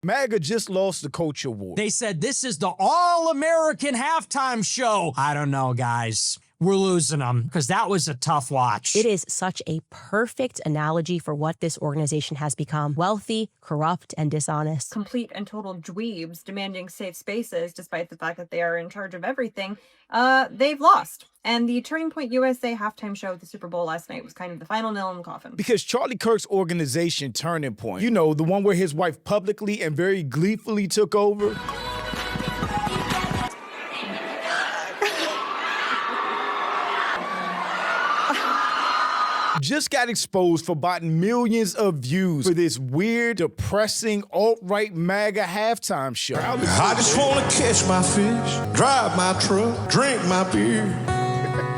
MAGA just lost the culture war. They said this is the all-American halftime show. I don't know, guys. We're losing them because that was a tough watch. It is such a perfect analogy for what this organization has become. Wealthy, corrupt, and dishonest. Complete and total dweebs demanding safe spaces despite the fact that they are in charge of everything. They've lost. And the Turning Point USA halftime show at the Super Bowl last night was kind of the final nail in the coffin. Because Charlie Kirk's organization, Turning Point, you know, the one where his wife publicly and very gleefully took over, just got exposed for buying millions of views for this weird, depressing, alt-right MAGA halftime show. I just wanna catch my fish, drive my truck, drink my beer.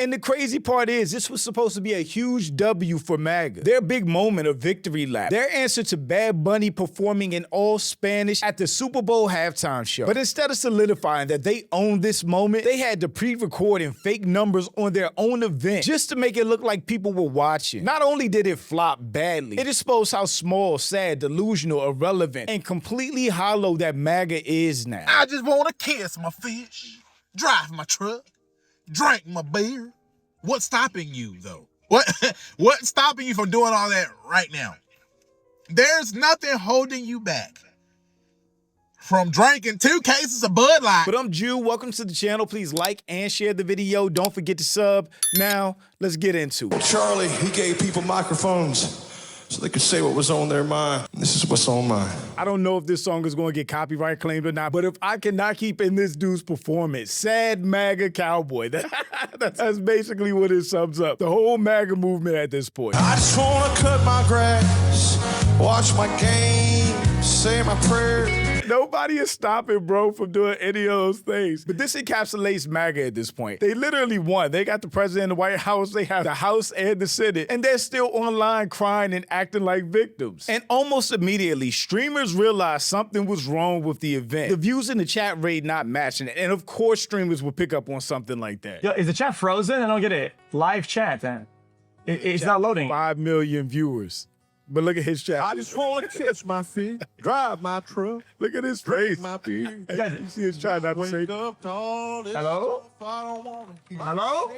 And the crazy part is, this was supposed to be a huge W for MAGA. Their big moment of victory lap. Their answer to Bad Bunny performing in all Spanish at the Super Bowl halftime show. But instead of solidifying that they owned this moment, they had to pre-recording fake numbers on their own event just to make it look like people were watching. Not only did it flop badly, it exposed how small, sad, delusional, irrelevant, and completely hollow that MAGA is now. I just wanna kiss my fish, drive my truck, drink my beer. What's stopping you, though? What's stopping you from doing all that right now? There's nothing holding you back from drinking 2 cases of Bud Light. But I'm Jew. Welcome to the channel. Please like and share the video. Don't forget to sub. Now, let's get into it. Charlie, he gave people microphones so they could say what was on their mind. This is what's on mine. I don't know if this song is going to get copyright claimed or not, but if I cannot keep in this dude's performance, sad MAGA cowboy, that's basically what it sums up. The whole MAGA movement at this point. I just wanna cut my grass, watch my game, say my prayer. Nobody is stopping bro from doing any of those things. But this encapsulates MAGA at this point. They literally won. They got the president of the White House, they have the House and the Senate, and they're still online crying and acting like victims. And almost immediately, streamers realized something was wrong with the event. The views in the chat rate not matching it. And of course, streamers will pick up on something like that. Yo, is the chat frozen? I don't get it. Live chat, then. It's not loading. 5 million viewers. But look at his chat. I just wanna catch my fish, drive my truck, Look at his face. drink my beer. You see his chat not to say. Wake up to all this Hello? stuff I don't wanna hear. Hello?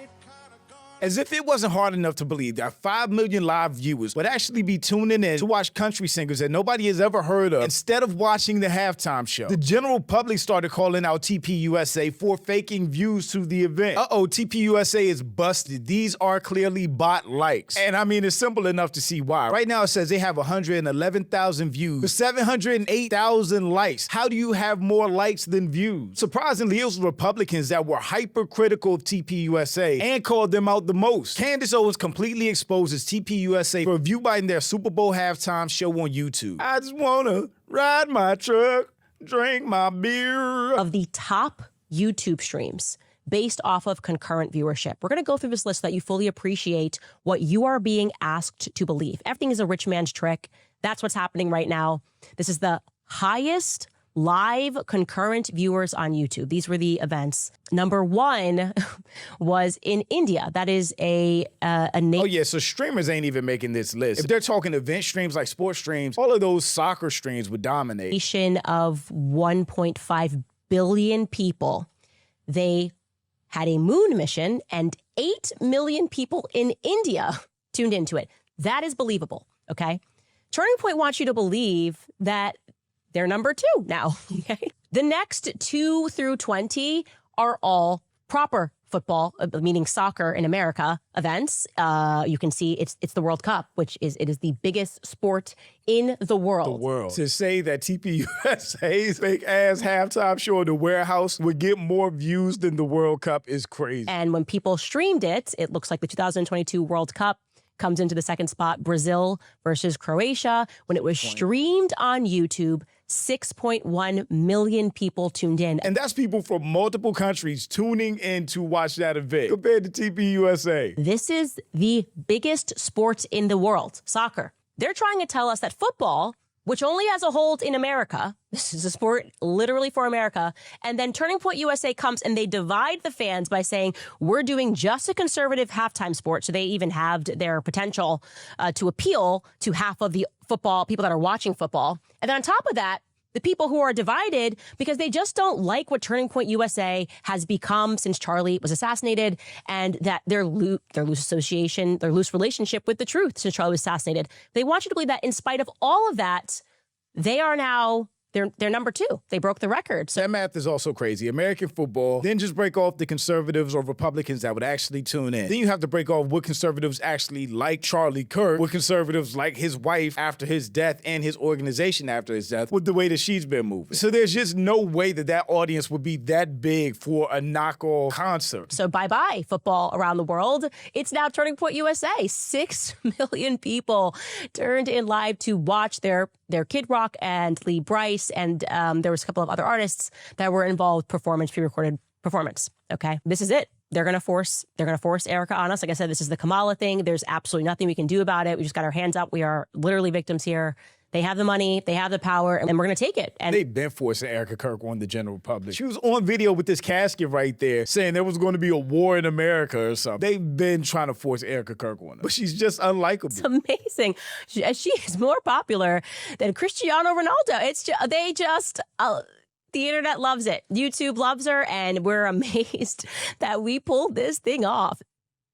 As if it wasn't hard enough to believe that 5 million live viewers would actually be tuning in to watch country singers that nobody has ever heard of instead of watching the halftime show. The general public started calling out TPUSA for faking views to the event. Uh-oh, TPUSA is busted. These are clearly bot likes. And I mean, it's simple enough to see why. Right now it says they have 111,000 views for 708,000 likes. How do you have more likes than views? Surprisingly, it was Republicans that were hypercritical of TPUSA and called them out the most. Candace Owens completely exposes TPUSA for view biting their Super Bowl halftime show on YouTube. I just wanna ride my truck, drink my beer. Of the top YouTube streams based off of concurrent viewership. We're going to go through this list so that you fully appreciate what you are being asked to believe. Everything is a rich man's trick. That's what's happening right now. This is the highest live concurrent viewers on YouTube. These were the events. Number 1 was in India. That is a Oh yeah, so streamers ain't even making this list. If they're talking event streams like sports streams, all of those soccer streams would dominate. nation of 1.5 billion people. They had a moon mission and 8 million people in India tuned into it. That is believable, okay? Turning Point wants you to believe that they're number 2 now, okay? The next 2 through 20 are all proper football, meaning soccer in America, events. You can see it's the World Cup, which is the biggest sport in the world. To say that TPUSA's fake-ass halftime show in the warehouse would get more views than the World Cup is crazy. And when people streamed it, it looks like the 2022 World Cup comes into the second spot. Brazil versus Croatia. When it was streamed on YouTube, 6.1 million people tuned in. And that's people from multiple countries tuning in to watch that event compared to TPUSA. This is the biggest sport in the world, soccer. They're trying to tell us that football, which only has a hold in America, this is a sport literally for America, and then Turning Point USA comes and they divide the fans by saying, we're doing just a conservative halftime sport, so they even halved their potential to appeal to half of the football, people that are watching football. And then on top of that, the people who are divided because they just don't like what Turning Point USA has become since Charlie was assassinated, and that their loose association, their loose relationship with the truth since Charlie was assassinated. They want you to believe that in spite of all of that, they are now they're number 2. They broke the record. So that math is also crazy. American football, then just break off the conservatives or Republicans that would actually tune in. Then you have to break off what conservatives actually like Charlie Kirk, what conservatives like his wife after his death and his organization after his death, with the way that she's been moving. So there's just no way that that audience would be that big for a knockoff concert. So bye-bye football around the world. It's now Turning Point USA. 6 million people turned in live to watch their Kid Rock and Lee Bryce, and there was a couple of other artists that were involved, pre-recorded performance. Okay, this is it. They're gonna force Erika on us. Like I said, this is the Kamala thing. There's absolutely nothing we can do about it. We just got our hands up. We are literally victims here. They have the money, they have the power, and we're gonna take it. And they've been forcing Erika Kirk on the general public. She was on video with this casket right there saying there was going to be a war in America or something. They've been trying to force Erika Kirk on her, but she's just unlikable. It's amazing. She is more popular than Cristiano Ronaldo. It's just, the internet loves it. YouTube loves her, and we're amazed that we pulled this thing off.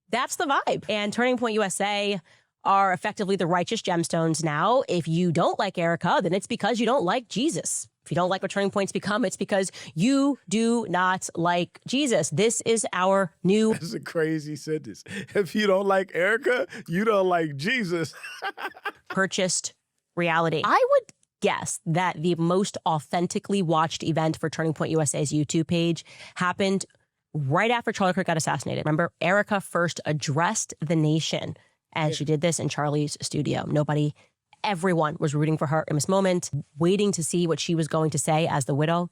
That's the vibe. And Turning Point USA are effectively the righteous gemstones now. If you don't like Erika, then it's because you don't like Jesus. If you don't like what Turning Point's become, it's because you do not like Jesus. This is our new... That's a crazy sentence. If you don't like Erika, you don't like Jesus. purchased reality. I would guess that the most authentically watched event for Turning Point USA's YouTube page happened right after Charlie Kirk got assassinated. Remember, Erika first addressed the nation, and she did this in Charlie's studio. Everyone was rooting for her in this moment, waiting to see what she was going to say as the widow.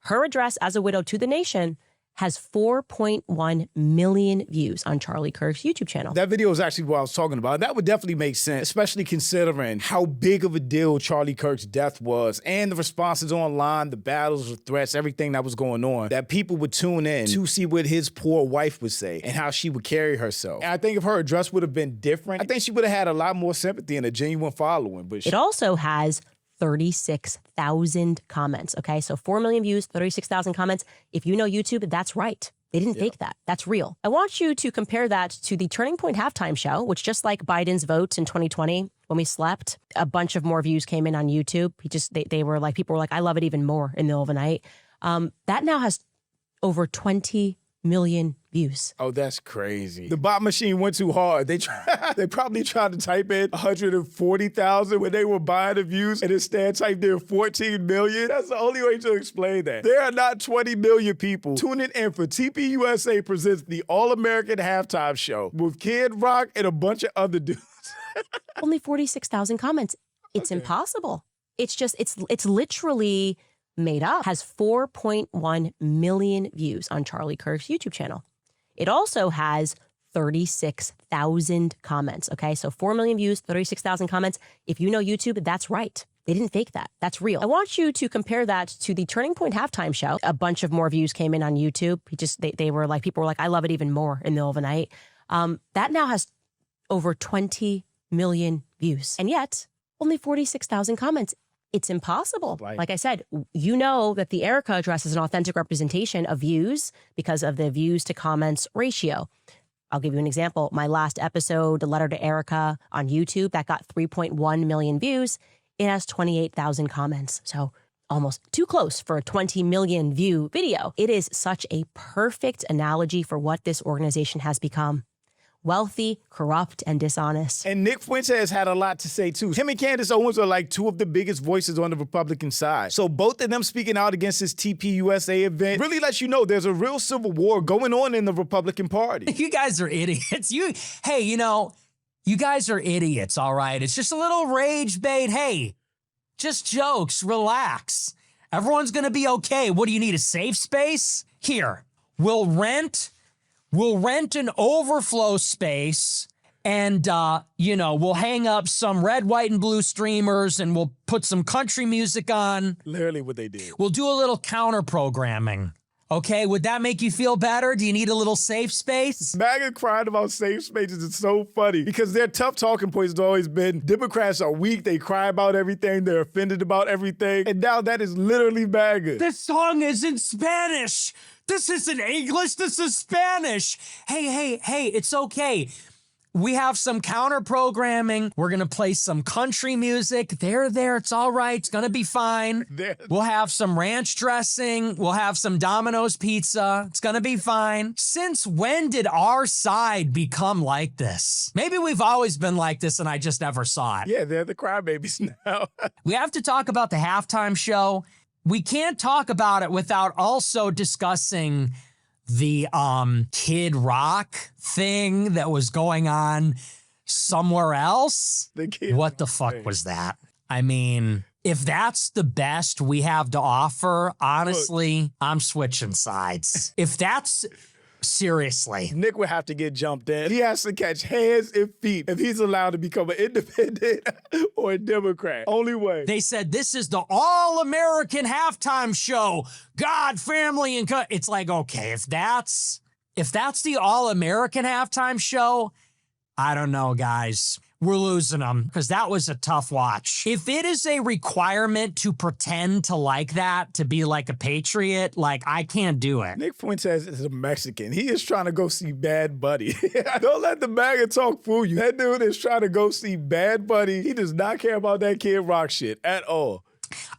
Her address as a widow to the nation has 4.1 million views on Charlie Kirk's YouTube channel. That video is actually what I was talking about. That would definitely make sense, especially considering how big of a deal Charlie Kirk's death was and the responses online, the battles, the threats, everything that was going on, that people would tune in to see what his poor wife would say and how she would carry herself. And I think if her address would have been different, I think she would have had a lot more sympathy and a genuine following. But it also has 36,000 comments, okay? So 4 million views, 36,000 comments. If you know YouTube, that's right. They didn't fake that. That's real. I want you to compare that to the Turning Point Halftime show, which just like Biden's votes in 2020, when we slept, a bunch of more views came in on YouTube. They were like, people were like, I love it even more in the middle of the night. That now has over 20 million views. Oh, that's crazy. The bot machine went too hard. They probably tried to type in 140,000 when they were buying the views and instead typed in 14 million. That's the only way to explain that. There are not 20 million people tuning in for TPUSA presents the All-American Halftime Show with Kid Rock and a bunch of other dudes. Only 46,000 comments. It's impossible. It's literally made up. Has 4.1 million views on Charlie Kirk's YouTube channel. It also has 36,000 comments, okay? So 4 million views, 36,000 comments. If you know YouTube, that's right. They didn't fake that. That's real. I want you to compare that to the Turning Point Halftime show. A bunch of more views came in on YouTube. They were like, people were like, I love it even more in the middle of the night. That now has over 20 million views. And yet, only 46,000 comments. It's impossible. Like I said, you know that the Erika address is an authentic representation of views because of the views to comments ratio. I'll give you an example. My last episode, The Letter to Erika on YouTube, that got 3.1 million views. It has 28,000 comments. So almost too close for a 20 million view video. It is such a perfect analogy for what this organization has become. Wealthy, corrupt, and dishonest. And Nick Fuentes had a lot to say, too. Him and Candace Owens are like two of the biggest voices on the Republican side. So both of them speaking out against this TPUSA event really lets you know there's a real civil war going on in the Republican Party. You guys are idiots. You guys are idiots, all right? It's just a little rage bait. Hey, just jokes. Relax. Everyone's going to be okay. What do you need, a safe space? Here, we'll rent an overflow space and, we'll hang up some red, white, and blue streamers and we'll put some country music on. Literally what they did. We'll do a little counter programming, Okay, would that make you feel better? Do you need a little safe space? MAGA crying about safe spaces is so funny because their tough talking points has always been Democrats are weak, they cry about everything, they're offended about everything, and now that is literally MAGA. This song is in Spanish. This isn't English, this is Spanish. Hey, it's okay. We have some counter programming. We're going to play some country music. There, it's all right. It's going to be fine. We'll have some ranch dressing. We'll have some Domino's pizza. It's going to be fine. Since when did our side become like this? Maybe we've always been like this and I just never saw it. Yeah, they're the crybabies now. We have to talk about the halftime show. We can't talk about it without also discussing the Kid Rock thing that was going on somewhere else. What the fuck was that? I mean, if that's the best we have to offer, honestly, I'm switching sides. If that's seriously. Nick would have to get jumped in. He has to catch hands and feet if he's allowed to become an independent or a Democrat. Only way. They said this is the all-American halftime show. God, family, and it's like, okay, if that's the all-American halftime show, I don't know, guys. We're losing them because that was a tough watch. If it is a requirement to pretend to like that, to be like a patriot, like I can't do it. Nick Fuentes is a Mexican. He is trying to go see Bad Buddy. Don't let the MAGA talk fool you. That dude is trying to go see Bad Buddy. He does not care about that Kid Rock shit at all.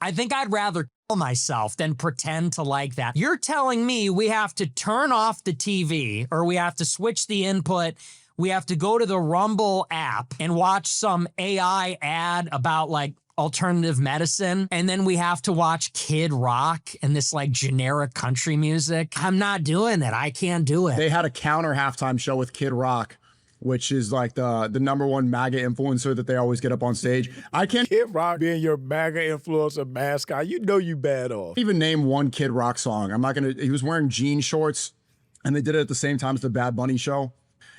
I think I'd rather kill myself than pretend to like that. You're telling me we have to turn off the TV or we have to switch the input. We have to go to the Rumble app and watch some AI ad about like alternative medicine. And then we have to watch Kid Rock and this like generic country music. I'm not doing it. I can't do it. They had a counter halftime show with Kid Rock, which is like the number one MAGA influencer that they always get up on stage. I can't Kid Rock being your MAGA influencer mascot, you know you bad off. even name one Kid Rock song. I'm not gonna, he was wearing jean shorts and they did it at the same time as the Bad Bunny show.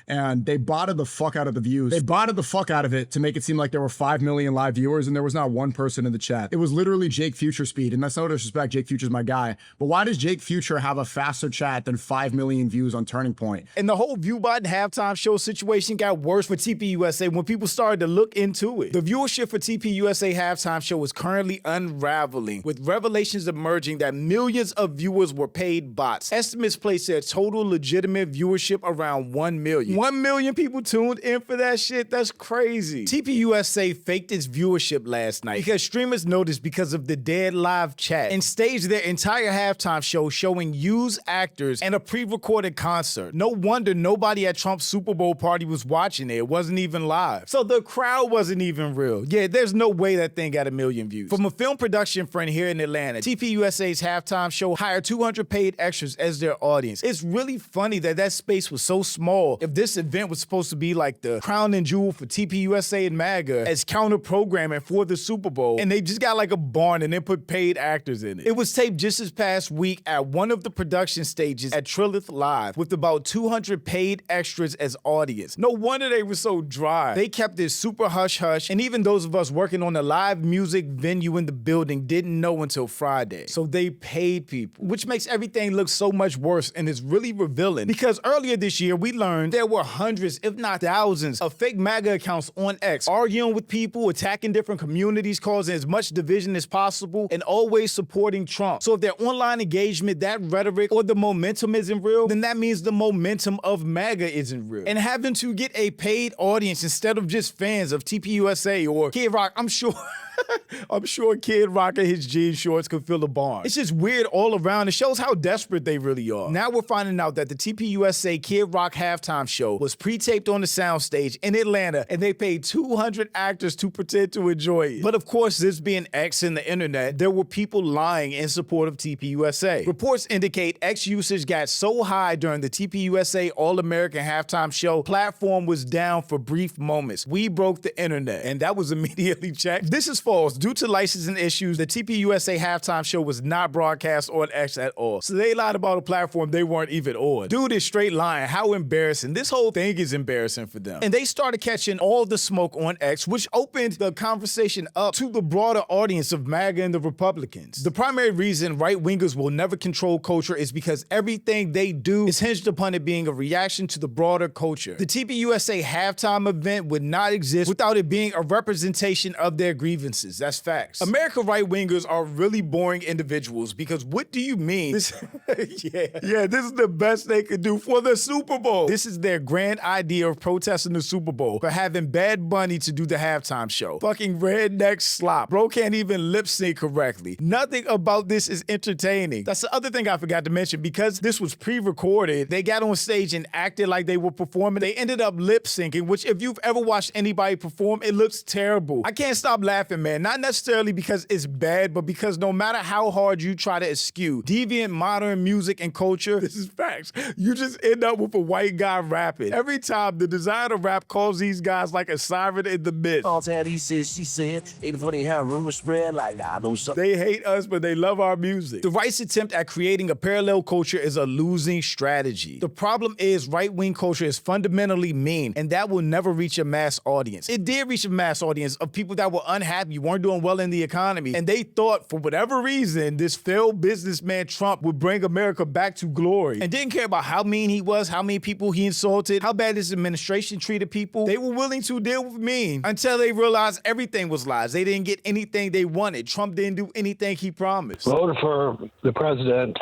And they botted the fuck out of the views. They botted the fuck out of it to make it seem like there were 5 million live viewers and there was not one person in the chat. It was literally Jake Future speed. And that's no disrespect, Jake Future's my guy. But why does Jake Future have a faster chat than 5 million views on Turning Point? And the whole view button halftime show situation got worse for TPUSA when people started to look into it. The viewership for TPUSA halftime show is currently unraveling, with revelations emerging that millions of viewers were paid bots. Estimates place their total legitimate viewership around 1 million. 1 million people tuned in for that shit? That's crazy. TPUSA faked its viewership last night because streamers noticed because of the dead live chat and staged their entire halftime show showing used actors and a pre-recorded concert. No wonder nobody at Trump's Super Bowl party was watching it. It wasn't even live. So the crowd wasn't even real. Yeah, there's no way that thing got 1 million views. From a film production friend here in Atlanta, TPUSA's halftime show hired 200 paid extras as their audience. It's really funny that that space was so small if this event was supposed to be like the crown and jewel for TPUSA and MAGA as counter programming for the Super Bowl, and they just got like a barn and then put paid actors in it. It was taped just this past week at one of the production stages at Trillith Live with about 200 paid extras as audience. No wonder they were so dry. They kept it super hush-hush, and even those of us working on the live music venue in the building didn't know until Friday. So they paid people, which makes everything look so much worse and is really revealing because earlier this year we learned there were hundreds, if not thousands, of fake MAGA accounts on X, arguing with people, attacking different communities, causing as much division as possible, and always supporting Trump. So if their online engagement, that rhetoric, or the momentum isn't real, then that means the momentum of MAGA isn't real. And having to get a paid audience instead of just fans of TPUSA or Kid Rock, I'm sure Kid Rock and his jean shorts could fill a barn. It's just weird all around. It shows how desperate they really are. Now we're finding out that the TPUSA Kid Rock halftime show was pre-taped on the soundstage in Atlanta, and they paid 200 actors to pretend to enjoy it. But of course, this being X in the internet, there were people lying in support of TPUSA. Reports indicate X usage got so high during the TPUSA All-American halftime show, platform was down for brief moments. We broke the internet, and that was immediately checked. This is false. Due to licensing issues, the TPUSA Halftime show was not broadcast on X at all. So they lied about a platform they weren't even on. Dude is straight lying. How embarrassing. This whole thing is embarrassing for them. And they started catching all the smoke on X, which opened the conversation up to the broader audience of MAGA and the Republicans. The primary reason right-wingers will never control culture is because everything they do is hinged upon it being a reaction to the broader culture. The TPUSA Halftime event would not exist without it being a representation of their grievances. That's facts. America right-wingers are really boring individuals because what do you mean? This is the best they could do for the Super Bowl. This is their grand idea of protesting the Super Bowl for having Bad Bunny to do the halftime show. Fucking redneck slop. Bro can't even lip sync correctly. Nothing about this is entertaining. That's the other thing I forgot to mention. Because this was pre-recorded, they got on stage and acted like they were performing. They ended up lip syncing, which if you've ever watched anybody perform, it looks terrible. I can't stop laughing, man. Not necessarily because it's bad, but because no matter how hard you try to eschew deviant modern music and culture, this is facts, you just end up with a white guy rapping. Every time the designer rap calls these guys like a siren in the mist. He said, she said, ain't funny how rumors spread like I know something. They hate us, but they love our music. The right's attempt at creating a parallel culture is a losing strategy. The problem is right-wing culture is fundamentally mean, and that will never reach a mass audience. It did reach a mass audience of people that were unhappy, weren't doing well in the economy, and they thought, for whatever reason, this failed businessman Trump would bring America back to glory, and didn't care about how mean he was, how many people he insulted, how bad his administration treated people. They were willing to deal with mean until they realized everything was lies. They didn't get anything they wanted. Trump didn't do anything he promised. Voted for the president,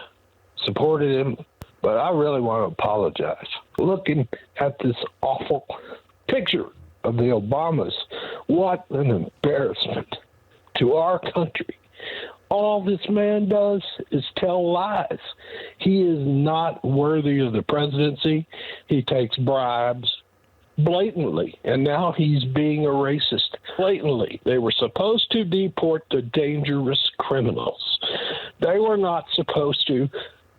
supported him, but I really want to apologize. Looking at this awful picture of the Obamas, what an embarrassment to our country. All this man does is tell lies. He is not worthy of the presidency. He takes bribes blatantly, and now he's being a racist blatantly. They were supposed to deport the dangerous criminals. They were not supposed to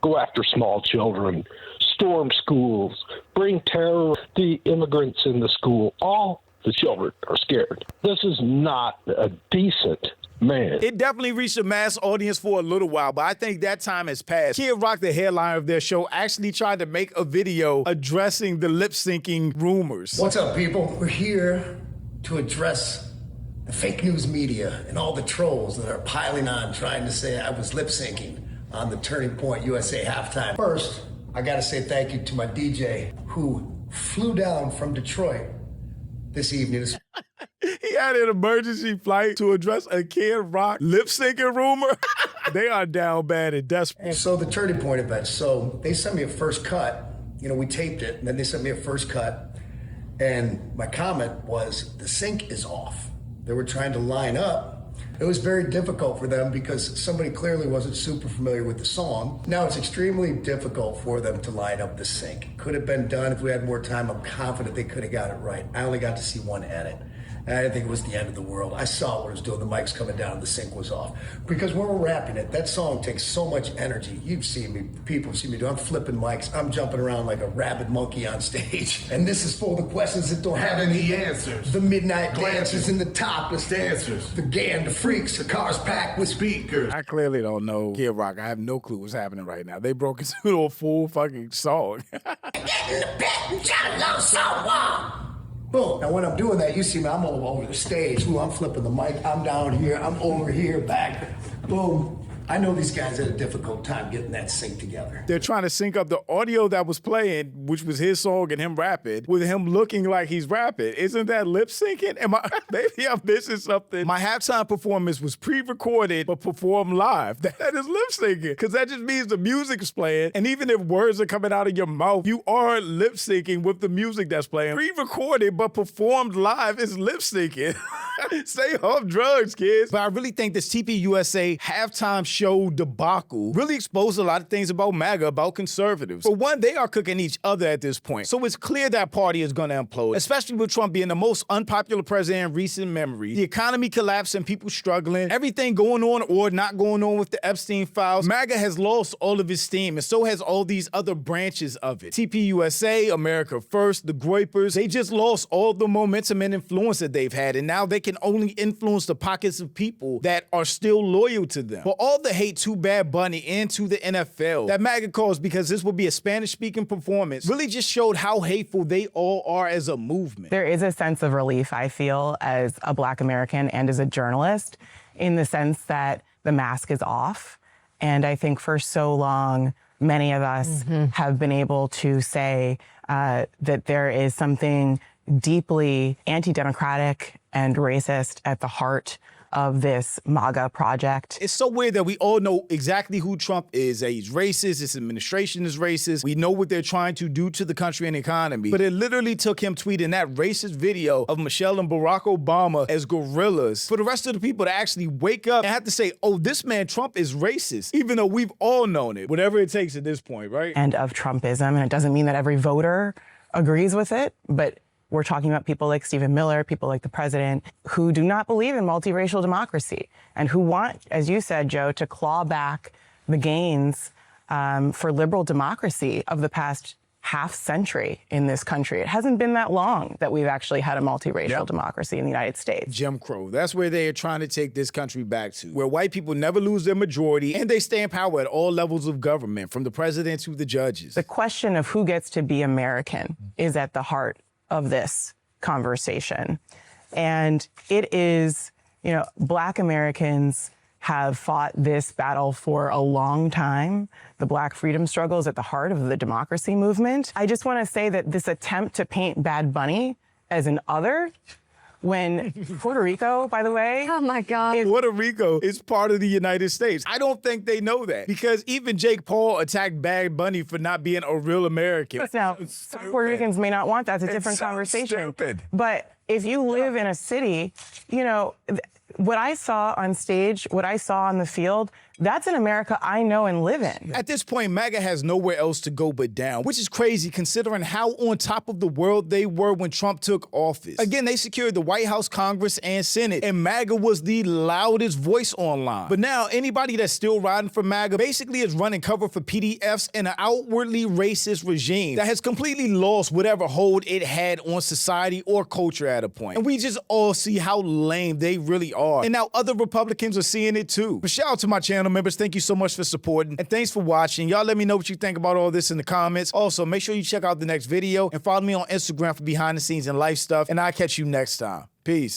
go after small children, storm schools, bring terror to the immigrants in the school. All the children are scared. This is not a decent man. It definitely reached a mass audience for a little while, but I think that time has passed. Kid Rock, the headliner of their show, actually tried to make a video addressing the lip-syncing rumors. What's up, people? We're here to address the fake news media and all the trolls that are piling on trying to say I was lip-syncing on the Turning Point USA Halftime. First, I gotta say thank you to my DJ who flew down from Detroit this evening. He had an emergency flight to address a Kid Rock lip-syncing rumor. They are down bad and desperate. And so the Turning Point event, so they sent me a first cut. You know, we taped it, and then they sent me a first cut. And my comment was, the sync is off. They were trying to line up. It was very difficult for them because somebody clearly wasn't super familiar with the song. Now it's extremely difficult for them to line up the sync. Could have been done if we had more time. I'm confident they could have got it right. I only got to see one edit. And I didn't think it was the end of the world. I saw what it was doing. The mic's coming down, the sync was off. Because when we're rapping it, that song takes so much energy. You've seen me, people see me do. I'm flipping mics. I'm jumping around like a rabid monkey on stage. And this is for the questions that don't have any answers. The midnight dancers and the topless dancers. The gang, the freaks, the cars packed with speakers. I clearly don't know Kid Rock. I have no clue what's happening right now. They broke into a full fucking song. Boom. Now when I'm doing that, you see me, I'm all over the stage. Ooh, I'm flipping the mic. I'm down here. I'm over here, back. Boom. I know these guys had a difficult time getting that sync together. They're trying to sync up the audio that was playing, which was his song and him rapping, with him looking like he's rapping. Isn't that lip syncing? Maybe I'm missing something. My halftime performance was pre-recorded but performed live. That is lip syncing, because that just means the music is playing, and even if words are coming out of your mouth, you are lip syncing with the music that's playing. Pre-recorded but performed live is lip syncing. Stay off drugs, kids. But I really think this TPUSA halftime show debacle really exposed a lot of things about MAGA, about conservatives. For one, they are cooking each other at this point. So it's clear that party is going to implode, especially with Trump being the most unpopular president in recent memory. The economy collapsing, people struggling, everything going on or not going on with the Epstein files. MAGA has lost all of its steam, and so has all these other branches of it. TPUSA, America First, the Groypers, they just lost all the momentum and influence that they've had, and now they can only influence the pockets of people that are still loyal to them. For all the hate to Bad Bunny and to the NFL that MAGA caused because this will be a Spanish-speaking performance really just showed how hateful they all are as a movement. There is a sense of relief, I feel, as a Black American and as a journalist, in the sense that the mask is off. And I think for so long, many of us have been able to say that there is something deeply anti-democratic and racist at the heart of this MAGA project. It's so weird that we all know exactly who Trump is, that he's racist, his administration is racist, we know what they're trying to do to the country and economy, but it literally took him tweeting that racist video of Michelle and Barack Obama as gorillas for the rest of the people to actually wake up and have to say, oh, this man Trump is racist, even though we've all known it, whatever it takes at this point, right? And of Trumpism, and it doesn't mean that every voter agrees with it, but we're talking about people like Stephen Miller, people like the president, who do not believe in multiracial democracy and who want, as you said, Joe, to claw back the gains for liberal democracy of the past half century in this country. It hasn't been that long that we've actually had a multiracial democracy in the United States. Jim Crow. That's where they are trying to take this country back to, where white people never lose their majority and they stay in power at all levels of government, from the president to the judges. The question of who gets to be American is at the heart of this conversation. And it is, Black Americans have fought this battle for a long time. The Black freedom struggle is at the heart of the democracy movement. I just want to say that this attempt to paint Bad Bunny as an other, when Puerto Rico, by the way. Oh my God. Puerto Rico is part of the United States. I don't think they know that, because even Jake Paul attacked Bad Bunny for not being a real American. Now, some Puerto Ricans may not want that. It's a different conversation. Stupid. But if you live in a city, what I saw on stage, what I saw on the field, that's an America I know and live in. At this point, MAGA has nowhere else to go but down, which is crazy considering how on top of the world they were when Trump took office. Again, they secured the White House, Congress, and Senate, and MAGA was the loudest voice online. But now, anybody that's still riding for MAGA basically is running cover for PDFs and an outwardly racist regime that has completely lost whatever hold it had on society or culture at a point. And we just all see how lame they really are. And now other Republicans are seeing it too. But shout out to my channel members. Thank you so much for supporting. And thanks for watching. Y'all let me know what you think about all this in the comments. Also, make sure you check out the next video and follow me on Instagram for behind the scenes and life stuff. And I'll catch you next time. Peace.